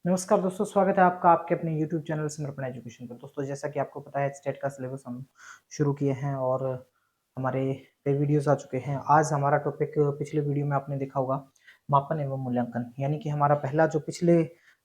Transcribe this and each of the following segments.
नमस्कार दोस्तों, स्वागत है आपका आपके अपने YouTube चैनल समर्पण एजुकेशन पर। दोस्तों, जैसा कि आपको पता है, स्टेट का सिलेबस हम शुरू किए हैं और हमारे कई वीडियोस आ चुके हैं। आज हमारा टॉपिक, पिछले वीडियो में आपने देखा होगा, मापन एवं मूल्यांकन, यानी कि हमारा पहला जो पिछले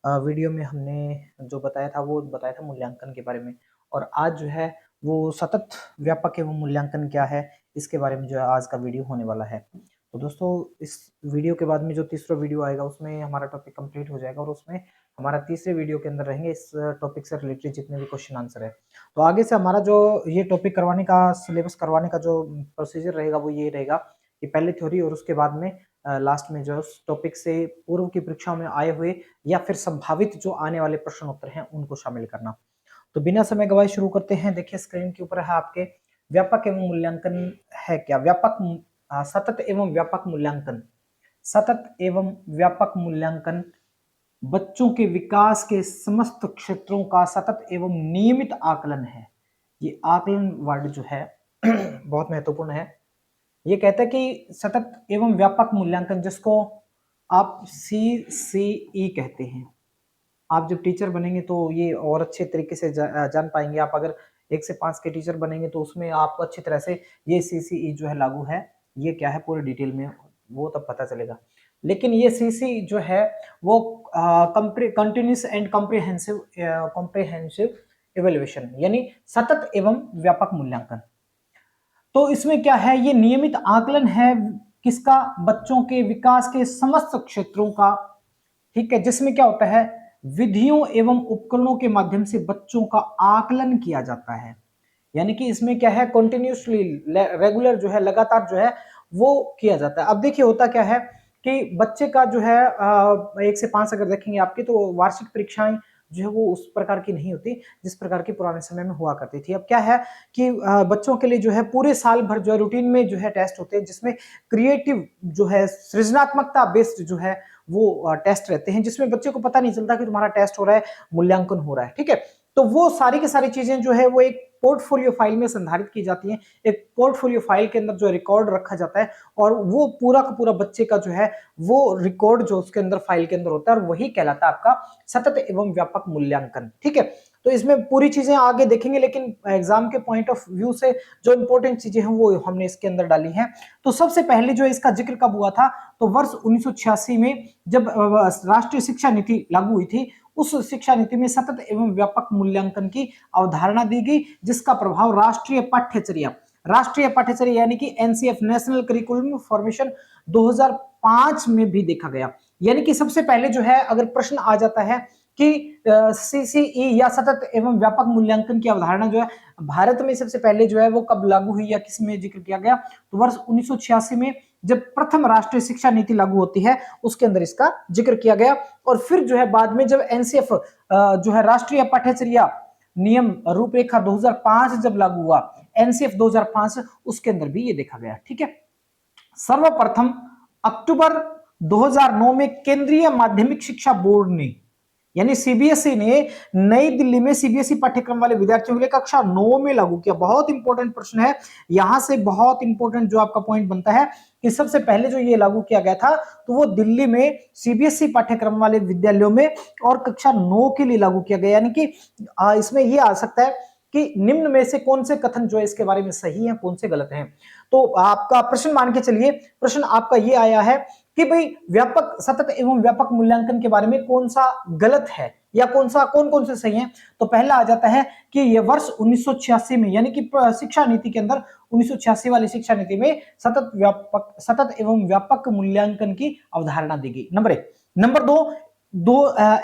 वीडियो में हमने जो बताया था वो बताया था मूल्यांकन के बारे में। और आज जो है वो सतत व्यापक एवं मूल्यांकन क्या है, इसके बारे में जो है आज का वीडियो होने वाला है। तो दोस्तों, इस वीडियो के बाद में जो तीसरा वीडियो आएगा उसमें हमारा टॉपिक कंप्लीट हो जाएगा और उसमें हमारा तीसरे वीडियो के अंदर रहेंगे इस टॉपिक से रिलेटेड जितने भी क्वेश्चन आंसर है। तो आगे से हमारा जो ये टॉपिक करवाने का, सिलेबस करवाने का जो प्रोसीजर रहेगा वो ये रहेगा कि पहले थ्योरी और उसके बाद में लास्ट में जो उस टॉपिक से पूर्व की परीक्षाओं में आए हुए या फिर संभावित जो आने वाले प्रश्न उत्तर हैं उनको शामिल करना। तो बिना समय गवाए शुरू करते हैं। देखिए स्क्रीन के ऊपर है आपके, व्यापक एवं मूल्यांकन है क्या? सतत एवं व्यापक मूल्यांकन। सतत एवं व्यापक मूल्यांकन बच्चों के विकास के समस्त क्षेत्रों का सतत एवं नियमित आकलन है। ये आकलन वर्ड जो है बहुत महत्वपूर्ण है। ये कहता है कि सतत एवं व्यापक मूल्यांकन, जिसको आप CCE कहते हैं। आप जब टीचर बनेंगे तो ये और अच्छे तरीके से जान पाएंगे। आप अगर 1 से 5 के टीचर बनेंगे तो उसमें आपको अच्छी तरह से ये CCE जो है लागू है, ये क्या है पूरे डिटेल में वो तब पता चलेगा। लेकिन ये CC जो है वो कंटिन्यूस एंड कॉम्प्रिहेंसिव इवेल्युएशन, यानी सतत एवं व्यापक मूल्यांकन। तो इसमें क्या है, ये नियमित आकलन है किसका? बच्चों के विकास के समस्त क्षेत्रों का। ठीक है, जिसमें क्या होता है, विधियों एवं उपकरणों के माध्यम से बच्चों का आकलन किया जाता है। यानी कि इसमें क्या है, कंटिन्यूसली रेगुलर जो है, लगातार जो है वो किया जाता है। अब देखिए होता क्या है कि बच्चे का जो है 1 से 5 अगर देखेंगे आपकी, तो वार्षिक परीक्षाएं जो है वो उस प्रकार की नहीं होती जिस प्रकार की पुराने समय में हुआ करती थी। अब क्या है कि बच्चों के लिए जो है पूरे साल भर जो है रूटीन में जो है टेस्ट होते हैं, जिसमें क्रिएटिव जो है, सृजनात्मकता बेस्ड जो है वो टेस्ट रहते हैं, जिसमें बच्चे को पता नहीं चलता कि तुम्हारा टेस्ट हो रहा है, मूल्यांकन हो रहा है। ठीक है, तो वो सारी की सारी चीजें जो है वो एक पोर्टफोलियो फाइल में संधारित की जाती हैं। एक पोर्टफोलियो फाइल के अंदर जो रिकॉर्ड रखा जाता है और वो पूरा का पूरा बच्चे का जो है वो रिकॉर्ड जो उसके अंदर फाइल के अंदर होता है, और वही कहलाता है आपका सतत एवं व्यापक मूल्यांकन। ठीक है, तो इसमें पूरी चीजें आगे देखेंगे, लेकिन एग्जाम के पॉइंट ऑफ व्यू से जो इंपॉर्टेंट चीजें हैं वो हमने इसके अंदर डाली हैं। तो सबसे पहले जो इसका जिक्र कब हुआ था, तो वर्ष 1986 में जब राष्ट्रीय शिक्षा नीति लागू हुई थी, उस शिक्षा नीति में सतत एवं व्यापक मूल्यांकन की अवधारणा दी गई, जिसका प्रभाव राष्ट्रीय पाठ्यचर्या यानी कि NCF, नेशनल करिकुलम फॉर्मेशन 2005 में भी देखा गया। यानी कि सबसे पहले जो है अगर प्रश्न आ जाता है कि CCE या सतत एवं व्यापक मूल्यांकन की अवधारणा जो है भारत में सबसे पहले जो है वो कब लागू हुई या किस में जिक्र किया गया, तो वर्ष 1986 में जब प्रथम राष्ट्रीय शिक्षा नीति लागू होती है उसके अंदर इसका जिक्र किया गया। और फिर जो है बाद में जब NCF जो है राष्ट्रीय पाठ्यचर्या नियम रूपरेखा 2005 जब लागू हुआ, NCF 2005, उसके अंदर भी ये देखा गया। ठीक है, सर्वप्रथम अक्टूबर 2009 में केंद्रीय माध्यमिक शिक्षा बोर्ड ने, यानी CBSE ने नई दिल्ली में CBSE पाठ्यक्रम वाले विद्यार्थियों के लिए कक्षा 9 में लागू किया। बहुत इंपॉर्टेंट प्रश्न है, यहां से बहुत इंपॉर्टेंट जो आपका पॉइंट बनता है कि सबसे पहले जो ये लागू किया गया था तो वो दिल्ली में CBSE पाठ्यक्रम वाले विद्यालयों में और कक्षा 9 के लिए लागू किया गया। यानी कि इसमें ये आ सकता है कि निम्न में से कौन से कथन जो है इसके बारे में सही है, कौन से गलत हैं। तो आपका प्रश्न मान के चलिए, प्रश्न आपका ये आया है कि भाई व्यापक, सतत एवं व्यापक मूल्यांकन के बारे में कौन सा गलत है या कौन कौन से सही है। तो पहला आ जाता है कि ये वर्ष 1986 में, यानी कि शिक्षा नीति के अंदर 1986 वाली शिक्षा नीति में सतत एवं व्यापक मूल्यांकन की अवधारणा दी गई। नंबर 1। नंबर 2,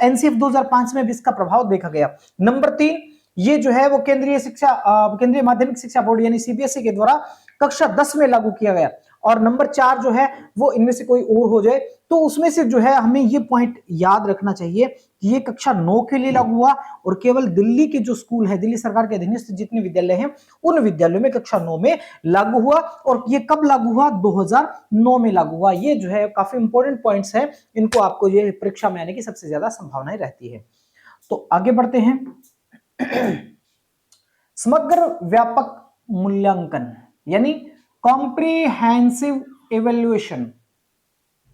NCF 2005 में भी इसका प्रभाव देखा गया। नंबर 3, ये जो है वो केंद्रीय माध्यमिक शिक्षा बोर्ड यानी CBSE के द्वारा कक्षा 10 में लागू किया गया। और नंबर 4 जो है वो इनमें से कोई और हो जाए तो उसमें से जो है हमें ये पॉइंट याद रखना चाहिए कि ये कक्षा 9 के लिए लागू हुआ और केवल दिल्ली के जो स्कूल है, दिल्ली सरकार के अधीनस्थ जितने विद्यालय हैं उन विद्यालयों में कक्षा 9 में लागू हुआ। और ये कब लागू हुआ? 2009 में लागू हुआ। ये जो है काफी इंपॉर्टेंट पॉइंट्स हैं, इनको आपको ये परीक्षा में आने की सबसे ज्यादा संभावनाएं रहती है। तो आगे बढ़ते हैं। समग्र व्यापक मूल्यांकन यानी कॉम्प्रिहेंसिव इवैल्यूएशन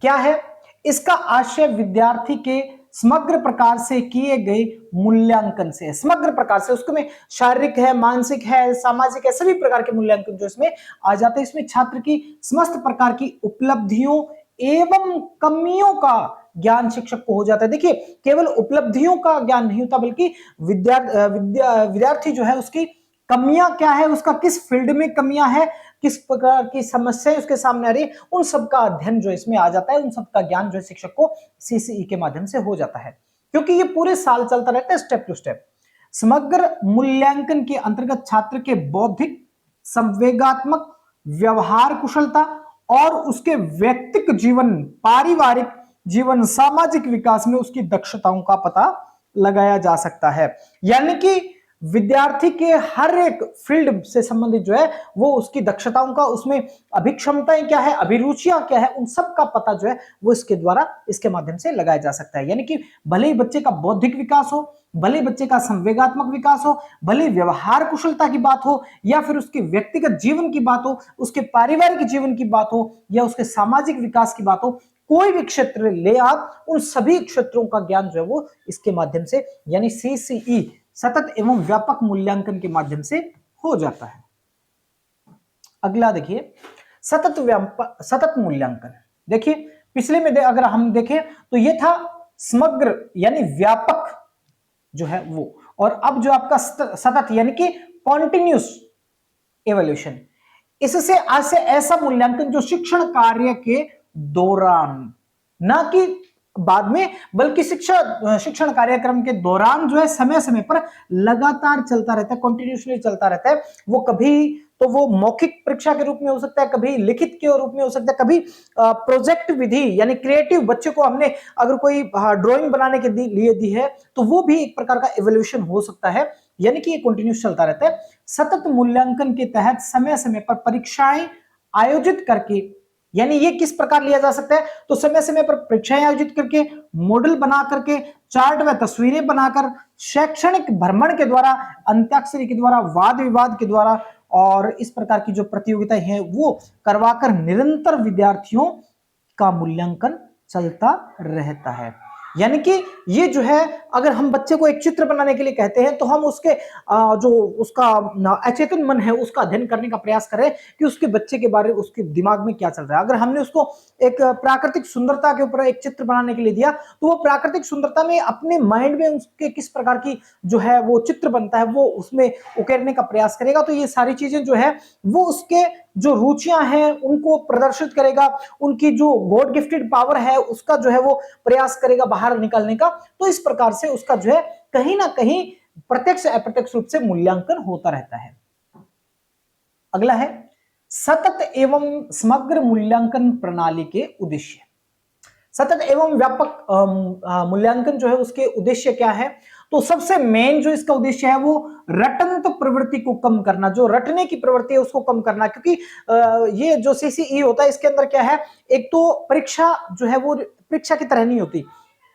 क्या है? इसका आशय विद्यार्थी के समग्र प्रकार से किए गए मूल्यांकन से। समग्र प्रकार से उसमें शारीरिक है, मानसिक है, सामाजिक है, सभी प्रकार के मूल्यांकन जो इसमें आ जाते हैं। इसमें छात्र की समस्त प्रकार की उपलब्धियों एवं कमियों का ज्ञान शिक्षक को हो जाता है। देखिए, केवल उपलब्धियों का ज्ञान नहीं होता, बल्कि विद्यार्थी जो है उसकी कमियां क्या है, उसका किस फील्ड में कमियां है, किस प्रकार की समस्याएं उसके सामने आ रही है, उन सब का अध्ययन जो इसमें आ जाता है, उन सब का ज्ञान जो है शिक्षक को सीसीई के माध्यम से हो जाता है, क्योंकि ये पूरे साल चलता रहता है, स्टेप टू स्टेप। समग्र मूल्यांकन के अंतर्गत छात्र के बौद्धिक, संवेगात्मक, व्यवहार कुशलता और उसके व्यक्तिगत जीवन, पारिवारिक जीवन, सामाजिक विकास में उसकी दक्षताओं का पता लगाया जा सकता है। यानी कि विद्यार्थी के हर एक फील्ड से संबंधित जो है वो उसकी दक्षताओं का, उसमें अभिक्षमताएं क्या है, अभिरुचियां क्या है, उन सब का पता जो है वो इसके द्वारा, इसके माध्यम से लगाया जा सकता है। यानी कि भले ही बच्चे का बौद्धिक विकास हो, भले ही बच्चे का संवेगात्मक विकास हो, भले व्यवहार कुशलता की बात हो, या फिर उसके व्यक्तिगत जीवन की बात हो, उसके पारिवारिक जीवन की बात हो, या उसके सामाजिक विकास की बात हो, कोई भी क्षेत्र ले आप, उन सभी क्षेत्रों का ज्ञान जो है वो इसके माध्यम से, यानी सीसीई सतत एवं व्यापक मूल्यांकन के माध्यम से हो जाता है। अगला देखिए, सतत मूल्यांकन। देखिए, पिछले में अगर हम देखें तो ये था समग्र यानी व्यापक जो है वो, और अब जो आपका सतत यानी कि कॉन्टिन्यूस एवोल्यूशन, इससे आज से ऐसा मूल्यांकन जो शिक्षण कार्य के दौरान, ना कि बाद में, बल्कि शिक्षण कार्यक्रम के दौरान जो है समय समय पर लगातार चलता रहता है, कंटिन्यूसली चलता रहता है। वो कभी तो वो मौखिक परीक्षा के रूप में हो सकता है, कभी लिखित के रूप में हो सकता है, कभी प्रोजेक्ट विधि यानी क्रिएटिव, बच्चे को हमने अगर कोई ड्राइंग बनाने के लिए दी है तो वो भी एक प्रकार का इवोल्यूशन हो सकता है। यानी कि ये कंटिन्यूस चलता रहता है। सतत मूल्यांकन के तहत समय समय पर परीक्षाएं आयोजित करके, यानी ये किस प्रकार लिया जा सकता है, तो समय समय पर परीक्षाएं आयोजित करके, मॉडल बना करके, चार्ट व तस्वीरें बनाकर, शैक्षणिक भ्रमण के द्वारा, अंत्याक्षरी के द्वारा, वाद विवाद के द्वारा, और इस प्रकार की जो प्रतियोगिताएं हैं वो करवाकर निरंतर विद्यार्थियों का मूल्यांकन चलता रहता है। यानी कि ये जो है, अगर हम बच्चे को एक चित्र बनाने के लिए कहते हैं तो हम उसके जो उसका अचेतन मन है उसका अध्ययन करने का प्रयास करें कि उसके बच्चे के बारे में, उसके दिमाग में क्या चल रहा है। अगर हमने उसको एक प्राकृतिक सुंदरता के ऊपर एक चित्र बनाने के लिए दिया तो वो प्राकृतिक सुंदरता में अपने माइंड में उसके किस प्रकार की जो है वो चित्र बनता है वो उसमें उकेरने का प्रयास करेगा। तो ये सारी चीजें जो है वो उसके जो रुचियां हैं उनको प्रदर्शित करेगा, उनकी जो गॉड गिफ्टेड पावर है उसका जो है वो प्रयास करेगा बाहर निकालने का। तो इस प्रकार से उसका जो है कहीं ना कहीं प्रत्यक्ष अप्रत्यक्ष रूप से मूल्यांकन होता रहता है। अगला है सतत एवं समग्र मूल्यांकन प्रणाली के उद्देश्य। सतत एवं व्यापक मूल्यांकन जो है उसके उद्देश्य क्या है, तो सबसे मेन जो इसका उद्देश्य है वो रटंत प्रवृत्ति को कम करना, जो रटने की प्रवृत्ति है उसको कम करना। क्योंकि ये जो सीसीई होता है इसके अंदर क्या है, एक तो परीक्षा जो है वो परीक्षा की तरह नहीं होती,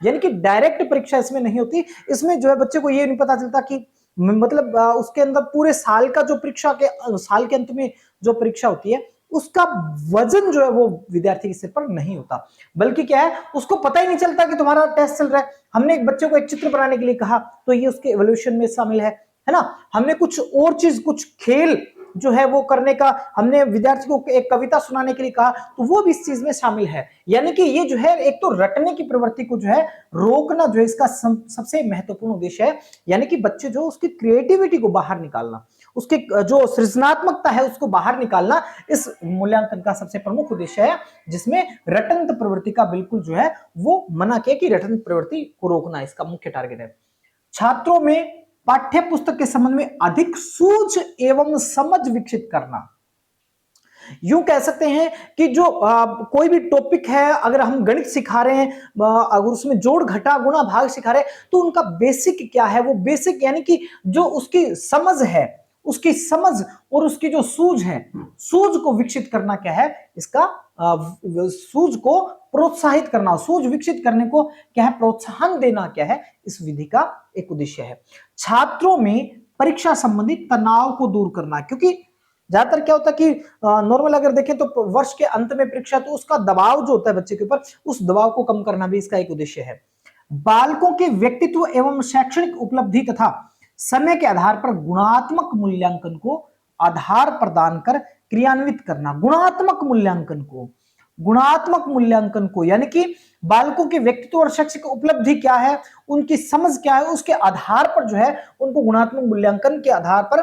यानी कि डायरेक्ट परीक्षा इसमें नहीं होती। इसमें जो है बच्चे को ये नहीं पता चलता कि मतलब उसके अंदर पूरे साल का जो परीक्षा के साल के अंत में जो परीक्षा होती है उसका वजन जो है वो विद्यार्थी के सिर पर नहीं होता, बल्कि क्या है उसको पता ही नहीं चलता कि तुम्हारा टेस्ट चल रहा है। हमने एक बच्चे को एक चित्र बनाने के लिए कहा तो ये उसके इवोल्यूशन में शामिल है ना। हमने कुछ और चीज, कुछ खेल जो है वो करने का, हमने विद्यार्थी को एक कविता सुनाने के लिए कहा तो वो भी इस चीज में शामिल है। यानी कि ये जो है एक तो रटने की प्रवृत्ति को जो है रोकना जो है इसका सबसे महत्वपूर्ण उद्देश्य है। यानी कि बच्चे जो उसकी क्रिएटिविटी को बाहर निकालना, उसके जो सृजनात्मकता है उसको बाहर निकालना इस मूल्यांकन का सबसे प्रमुख उद्देश्य है, जिसमें रटंत प्रवृत्ति का बिल्कुल जो है वो मना किया कि रटंत प्रवृत्ति को रोकना इसका मुख्य टारगेट है। छात्रों में पाठ्य पुस्तक के संबंध में अधिक सूझ एवं समझ विकसित करना। यूं कह सकते हैं कि जो कोई भी टॉपिक है, अगर हम गणित सिखा रहे हैं, अगर उसमें जोड़ घटा गुणा भाग सिखा रहे हैं तो उनका बेसिक क्या है, वो बेसिक यानी कि जो उसकी समझ है, उसकी समझ और उसकी जो सूझ है, सूझ को विकसित करना क्या है इसका, सूझ को प्रोत्साहित करना, सूझ विकसित करने को क्या है, प्रोत्साहन देना क्या है, इस विधि का एक उद्देश्य है। छात्रों में परीक्षा संबंधित तनाव को दूर करना, क्योंकि ज्यादातर क्या होता है कि नॉर्मल अगर देखें तो वर्ष के अंत में परीक्षा, तो उसका दबाव जो होता है बच्चे के ऊपर, उस दबाव को कम करना भी इसका एक उद्देश्य है। बालकों के व्यक्तित्व एवं शैक्षणिक उपलब्धि तथा समय के आधार पर गुणात्मक मूल्यांकन को आधार प्रदान कर क्रियान्वित करना। गुणात्मक मूल्यांकन को यानी कि बालकों के व्यक्तित्व और शैक्षिक उपलब्धि क्या है, उनकी समझ क्या है, उसके आधार पर जो है उनको गुणात्मक मूल्यांकन के आधार पर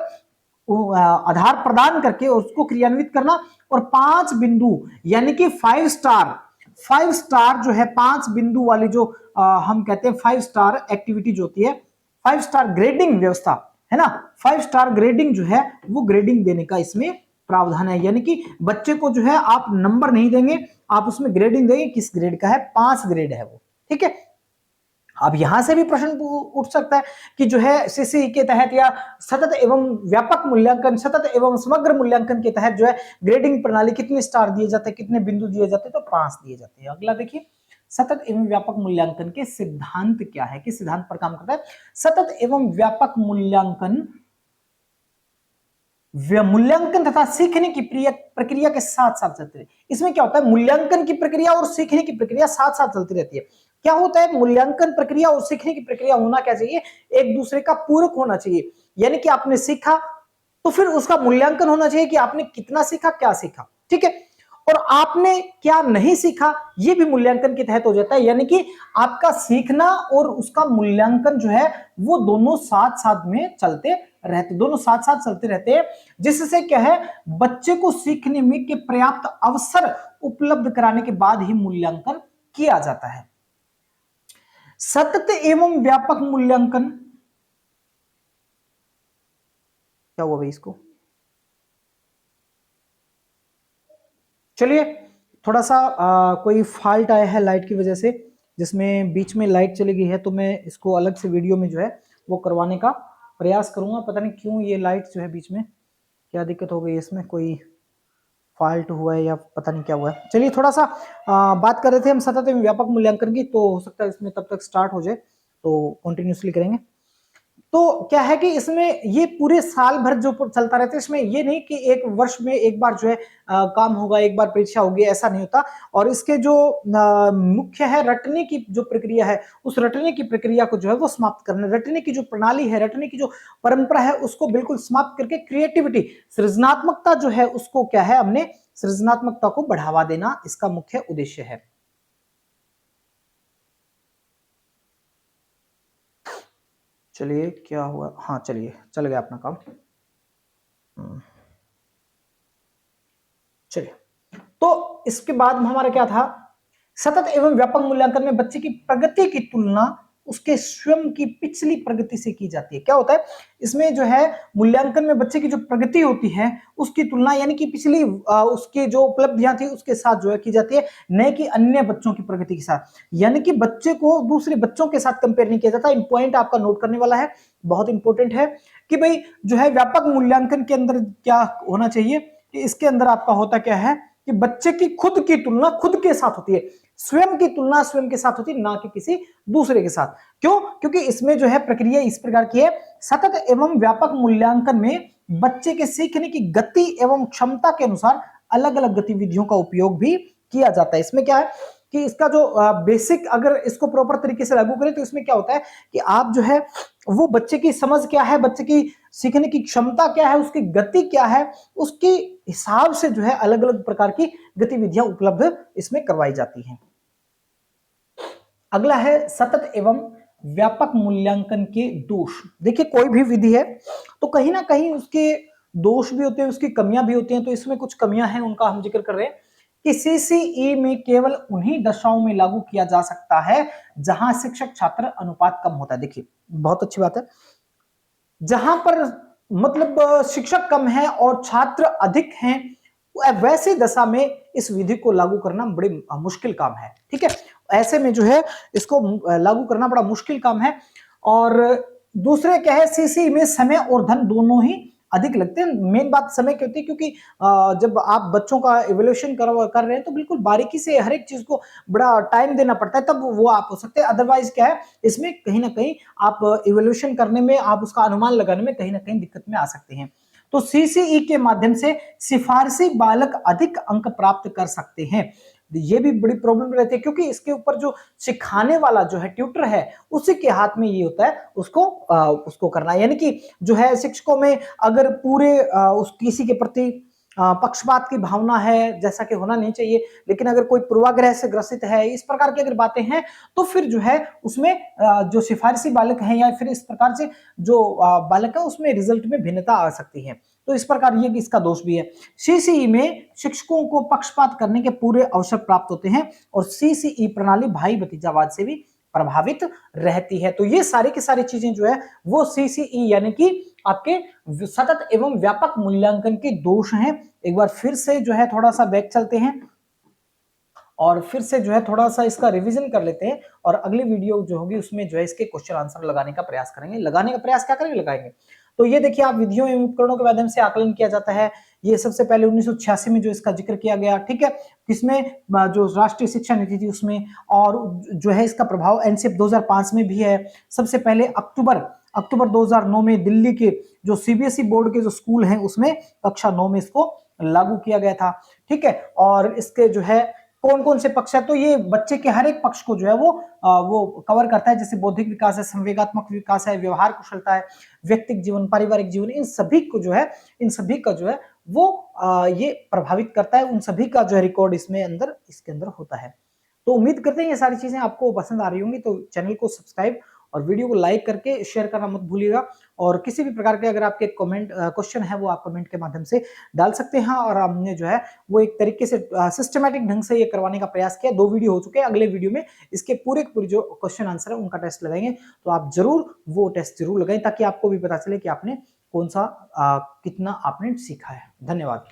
आधार प्रदान करके उसको क्रियान्वित करना। और 5 बिंदु यानी कि 5 स्टार जो है 5 बिंदु वाली जो हम कहते हैं 5 स्टार एक्टिविटी जो होती है, 5 स्टार ग्रेडिंग व्यवस्था है ना, 5 स्टार ग्रेडिंग जो है वो ग्रेडिंग देने का इसमें प्रावधान है। यानी कि बच्चे को जो है आप नंबर नहीं देंगे, आप उसमें ग्रेडिंग देंगे, किस ग्रेड का है, 5 ग्रेड है वो, ठीक है। अब यहां से भी प्रश्न उठ सकता है कि जो है सीसीई के तहत या सतत एवं व्यापक मूल्यांकन, सतत एवं समग्र मूल्यांकन के तहत जो है ग्रेडिंग प्रणाली कितने स्टार दिए जाते हैं, कितने बिंदु दिए जाते हैं, तो 5 दिए जाते हैं। अगला देखिए, सतत एवं व्यापक मूल्यांकन के सिद्धांत क्या है, किस सिद्धांत पर काम करता है। सतत एवं व्यापक मूल्यांकन तथा सीखने की प्रक्रिया के साथ साथ चलती है। इसमें क्या होता है, मूल्यांकन की प्रक्रिया और सीखने की प्रक्रिया साथ साथ चलती रहती है। क्या होता है, मूल्यांकन प्रक्रिया और सीखने की प्रक्रिया होना क्या चाहिए, एक दूसरे का पूरक होना चाहिए। यानी कि आपने सीखा तो फिर उसका मूल्यांकन होना चाहिए कि आपने कितना सीखा, क्या सीखा, ठीक है। और आपने क्या नहीं सीखा ये भी मूल्यांकन के तहत हो जाता है। यानी कि आपका सीखना और उसका मूल्यांकन जो है वो दोनों साथ साथ में चलते रहते हैं, जिससे क्या है, बच्चे को सीखने में के पर्याप्त अवसर उपलब्ध कराने के बाद ही मूल्यांकन किया जाता है। सतत एवं व्यापक मूल्यांकन, क्या हुआ भाई इसको, चलिए थोड़ा सा कोई फॉल्ट आया है लाइट की वजह से, जिसमें बीच में लाइट चली गई है, तो मैं इसको अलग से वीडियो में जो है वो करवाने का प्रयास करूंगा। पता नहीं क्यों ये लाइट जो है बीच में क्या दिक्कत हो गई, इसमें कोई फॉल्ट हुआ है या पता नहीं क्या हुआ है। चलिए थोड़ा सा बात कर रहे थे हम सतत एवं व्यापक मूल्यांकन की, तो हो सकता है इसमें तब तक स्टार्ट हो जाए, तो कंटिन्यूसली करेंगे। तो क्या है कि इसमें ये पूरे साल भर जो चलता रहता है, इसमें ये नहीं कि एक वर्ष में एक बार जो है काम होगा, एक बार परीक्षा होगी, ऐसा नहीं होता। और इसके जो मुख्य है रटने की जो प्रक्रिया है, उस रटने की प्रक्रिया को जो है वो समाप्त करना, रटने की जो प्रणाली है, रटने की जो परंपरा है उसको बिल्कुल समाप्त करके क्रिएटिविटी, सृजनात्मकता जो है उसको क्या है, हमने सृजनात्मकता को बढ़ावा देना इसका मुख्य उद्देश्य है। चलिए क्या हुआ, हाँ चलिए चल गया अपना काम। चलिए, तो इसके बाद हमारा क्या था, सतत एवं व्यापक मूल्यांकन में बच्चे की प्रगति की तुलना उसके स्वयं की पिछली प्रगति से की जाती है। क्या होता है इसमें जो है, मूल्यांकन में बच्चे की जो प्रगति होती है उसकी तुलना यानी कि पिछली उसकी जो उपलब्धियां थी उसके साथ जो है की जाती है, न कि अन्य बच्चों की प्रगति के साथ। यानी कि बच्चे को दूसरे बच्चों के साथ कंपेयर नहीं किया जाता। इन पॉइंट आपका नोट करने वाला है, बहुत इंपॉर्टेंट है कि भाई जो है व्यापक मूल्यांकन के अंदर क्या होना चाहिए, कि इसके अंदर आपका होता क्या है कि बच्चे की खुद की तुलना खुद के साथ होती है, स्वयं की तुलना स्वयं के साथ होती है, ना कि किसी दूसरे के साथ। क्यों, क्योंकि इसमें जो है प्रक्रिया इस प्रकार की है, सतत एवं व्यापक मूल्यांकन में बच्चे के सीखने की गति एवं क्षमता के अनुसार अलग अलग गतिविधियों का उपयोग भी किया जाता है। इसमें क्या है कि इसका जो बेसिक, अगर इसको प्रॉपर तरीके से लागू करें तो इसमें क्या होता है कि आप जो है वो बच्चे की समझ क्या है, बच्चे की सीखने की क्षमता क्या है, उसकी गति क्या है, उसके हिसाब से जो है अलग अलग प्रकार की गतिविधियां उपलब्ध इसमें करवाई जाती हैं। अगला है सतत एवं व्यापक मूल्यांकन के दोष। देखिए कोई भी विधि है तो कहीं ना कहीं उसके दोष भी होते हैं, उसकी कमियां भी होती हैं। तो इसमें कुछ कमियां हैं, उनका हम जिक्र कर रहे हैं कि सीसीई में केवल उन्हीं दशाओं में लागू किया जा सकता है जहां शिक्षक छात्र अनुपात कम होता है। देखिए बहुत अच्छी बात है, जहां पर मतलब शिक्षक कम है और छात्र अधिक हैं, वैसे दशा में इस विधि को लागू करना बड़ी मुश्किल काम है, ठीक है। ऐसे में जो है इसको लागू करना बड़ा मुश्किल काम है। और दूसरे क्या है, सीसी में समय और धन दोनों ही अधिक लगते हैं। मेन बात समय की होती है, क्योंकि जब आप बच्चों का इवोल्यूशन कर रहे हैं तो बिल्कुल बारीकी से हर एक चीज को बड़ा टाइम देना पड़ता है, तब वो आप हो सकते हैं। अदरवाइज क्या है, इसमें कहीं ना कहीं आप इवोल्यूशन करने में, आप उसका अनुमान लगाने में कहीं ना कहीं दिक्कत में आ सकते हैं। तो सीसीई के माध्यम से सिफारिशी बालक अधिक अंक प्राप्त कर सकते हैं। ये भी बड़ी प्रॉब्लम रहती है, क्योंकि इसके ऊपर जो सिखाने वाला जो है ट्यूटर है उसी के हाथ में ये होता है उसको करना है। यानी कि जो है शिक्षकों में अगर पूरे उस किसी के प्रति पक्षपात की भावना है, जैसा कि होना नहीं चाहिए, लेकिन अगर कोई पूर्वाग्रह से ग्रसित है, इस प्रकार की अगर बातें हैं, तो फिर जो है उसमें जो सिफारिशी बालक हैं या फिर इस प्रकार से जो बालक है उसमें रिजल्ट में भिन्नता आ सकती है। तो इस प्रकार ये इसका दोष भी है। सीसीई में शिक्षकों को पक्षपात करने के पूरे अवसर प्राप्त होते हैं और सीसीई प्रणाली भाई भतीजावाद से भी प्रभावित रहती है। तो ये सारी की सारी चीजें जो है वो सीसीई यानी कि आपके सतत एवं व्यापक मूल्यांकन के दोष हैं। एक बार फिर से जो है थोड़ा सा बैक चलते हैं और फिर से जो है थोड़ा सा इसका रिवीजन कर लेते हैं और अगली वीडियो जो होगी उसमें जो है इसके क्वेश्चन आंसर लगाने का प्रयास करेंगे। लगाने का प्रयास क्या करेंगे, लगाएंगे। तो ये देखिए आप विधियों एवं उपकरणों के माध्यम से आकलन किया जाता है। ये सबसे पहले 1986 में जो इसका जिक्र किया गया, ठीक है, किसमें, जो राष्ट्रीय शिक्षा नीति थी उसमें, और जो है इसका प्रभाव एनसीएफ 2005 में भी है। सबसे पहले अक्टूबर 2009 में दिल्ली के जो सीबीएसई बोर्ड के जो स्कूल हैं उसमें कक्षा 9 में इसको लागू किया गया था, ठीक है। और इसके जो है कौन कौन से पक्ष है, तो ये बच्चे के हर एक पक्ष को जो है वो कवर करता है, जैसे बौद्धिक विकास है, संवेगात्मक विकास है, व्यवहार कुशलता है, व्यक्तिगत जीवन, पारिवारिक जीवन, इन सभी का जो है वो ये प्रभावित करता है। उन सभी का जो है रिकॉर्ड इसके अंदर होता है। तो उम्मीद करते हैं ये सारी चीजें आपको पसंद आ रही होंगी। तो चैनल को सब्सक्राइब और वीडियो को लाइक करके शेयर करना मत भूलिएगा। और किसी भी प्रकार के अगर आपके कमेंट क्वेश्चन है वो आप कमेंट के माध्यम से डाल सकते हैं। और हमने जो है वो एक तरीके से सिस्टमैटिक ढंग से ये करवाने का प्रयास किया। 2 वीडियो हो चुके हैं, अगले वीडियो में इसके पूरे जो क्वेश्चन आंसर है उनका टेस्ट लगाएंगे। तो आप जरूर वो टेस्ट जरूर लगाएं ताकि आपको भी पता चले कि आपने कितना आपने सीखा है। धन्यवाद।